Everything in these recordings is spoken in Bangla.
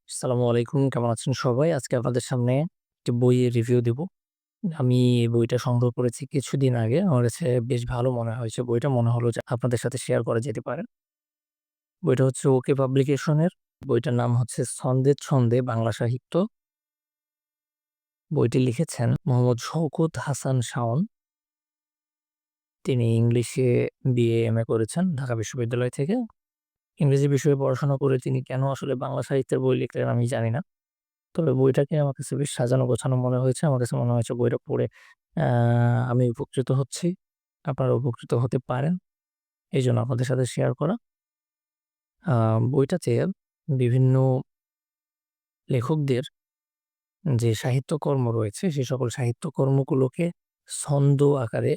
আসসালামু আলাইকুম। কেমন আছেন সবাই? আজকে আপনাদের সামনে একটি বইয়ের রিভিউ দিব। আমি এই বইটা সংগ্রহ করেছি কিছুদিন আগে। আমার কাছে বেশ ভালো মনে হয়েছে বইটা। মনে হলো যে আপনাদের সাথে শেয়ার করা যেতে পারে। বইটা হচ্ছে ওকে পাবলিকেশনের। বইটার নাম হচ্ছে 'ছন্দে ছন্দে বাংলা সাহিত্য'। বইটি লিখেছেন মোহাম্মদ শওকত হাসান শাওন। তিনি ইংলিশে বিএ, এমএ করেছেন ঢাকা বিশ্ববিদ্যালয় থেকে। ইংরেজি বিষয়ে পড়াশোনা করে তিনি কেন আসলে বাংলা সাহিত্যের বই লিখলেন আমি জানি না। তবে বইটাকে আমার কাছে বেশ সাজানো গোছানো মনে হয়েছে। আমার কাছে মনে হয়েছে বইটা পড়ে আ আমি উপকৃত হচ্ছি। আপনারা উপকৃত হতে পারেন। এইজন্য আপনাদের সাথে শেয়ার করা। আ বইটাতে বিভিন্ন লেখকদের যে সাহিত্যকর্ম রয়েছে, সে সকল সাহিত্যকর্মগুলোকে ছন্দ আকারে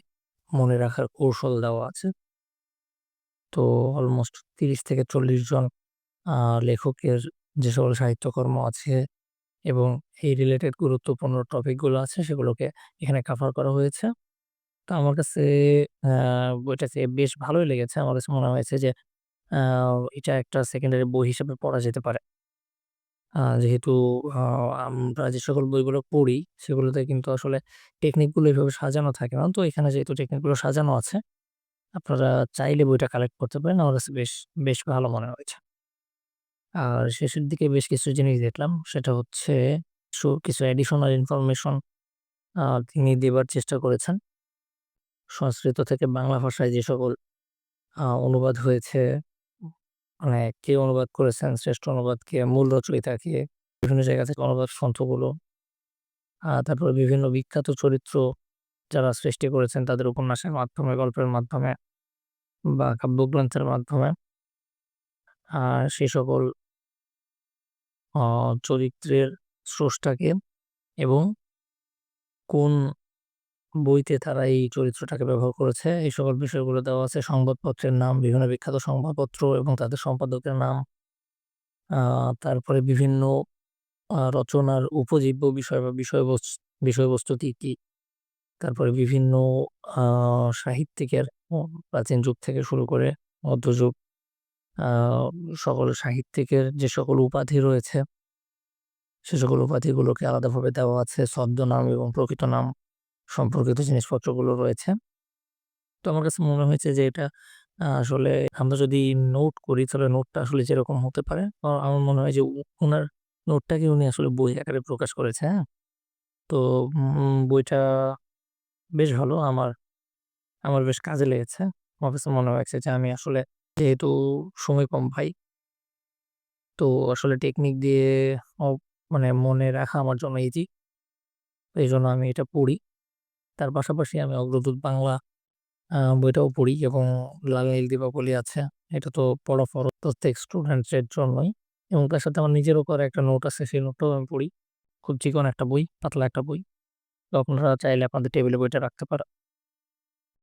মনে রাখার কৌশল দেওয়া আছে। তো অলমোস্ট ৩০ থেকে ৪০ জন আ লেখকের যে সকল সাহিত্যকর্ম আছে এবং এই রিলেটেড গুরুত্বপূর্ণ টপিক গুলো আছে সেগুলোকে এখানে কাভার করা হয়েছে। তো আমার কাছে আ বইটা বেশ ভালোই লেগেছে। আমার কাছে মনে হয়েছে যে আ এটা একটা সেকেন্ডারি বই হিসেবে পড়া যেতে পারে। যেহেতু আ আমরা যে সকল বইগুলো পড়ি সেগুলোতে কিন্তু আসলে টেকনিক গুলো এভাবে সাজানো থাকে না। তো এখানে যেহেতু টেকনিক গুলো সাজানো আছে, আপনারা চাইলে বইটা কালেক্ট করতে পারেন। আমার কাছে বেশ ভালো মনে হয়েছে। আর শেষের দিকে বেশ কিছু জিনিস দেখলাম। সেটা হচ্ছে কিছু অ্যাডিশনাল ইনফরমেশন তিনি দেবার চেষ্টা করেছেন। সংস্কৃত থেকে বাংলা ভাষায় যে সকল অনুবাদ হয়েছে, মানে কে অনুবাদ করেছেন, শ্রেষ্ঠ অনুবাদ কে, মূল রচয়িতা কে, বিভিন্ন জায়গা থেকে অনুবাদ গ্রন্থগুলো, তারপরে বিভিন্ন বিখ্যাত চরিত্র যারা সৃষ্টি করেছেন তাদের উপন্যাসের মাধ্যমে, গল্পের মাধ্যমে বা কাব্যগ্রন্থের মাধ্যমে সে সকল অ চরিত্রের স্রষ্টাকে এবং কোন বইতে তারা এই চরিত্রটাকে ব্যবহার করেছে, এই সকল বিষয়গুলো দেওয়া আছে। সংবাদপত্রের নাম, বিভিন্ন বিখ্যাত সংবাদপত্র এবং তাদের সম্পাদকের নাম, আ তারপরে বিভিন্ন রচনার উপজীব্য বিষয় বা বিষয়বস্তু কি? তারপরে বিভিন্ন আ সাহিত্যিকের প্রাচীন যুগ থেকে শুরু করে মধ্যযুগ, আ সকল সাহিত্যিকের যে সকল উপাধি রয়েছে, সে সকল উপাধিগুলোকে আলাদাভাবে দেওয়া আছে। ছদ্মনাম এবং প্রকৃত নাম সম্পর্কিত জিনিসপত্রগুলো রয়েছে। তো আমার কাছে মনে হয়েছে যে এটা আসলে আমরা যদি নোট করি তাহলে নোটটা আসলে যেরকম হতে পারে, আমার মনে হয় যে উনার নোটটাকে উনি আসলে বই আকারে প্রকাশ করেছে, হ্যাঁ? তো বইটা বেশ ভালো। আমার বেশ কাজে লেগেছে। আমার কাছে মনে হয়েছে যে আমি আসলে যেহেতু সময় কম পাই, তো আসলে টেকনিক দিয়ে অ মানে মনে রাখা আমার জন্য ইজি। এইজন্য আমি এটা পড়ি। তার পাশাপাশি আমি অগ্রদূত বাংলা বইটাও পড়ি এবং লাল নীল দীপাবলি আছে। এটা তো পড়া ফরজ প্রত্যেক স্টুডেন্টস এর জন্যই এবং তার সাথে আমার নিজেরও করা একটা নোট আছে, সেই নোটটাও আমি পড়ি। খুব চিকন একটা বই, পাতলা একটা বই। তো আপনারা চাইলে আপনাদের টেবিলে বইটা রাখতে পারেন।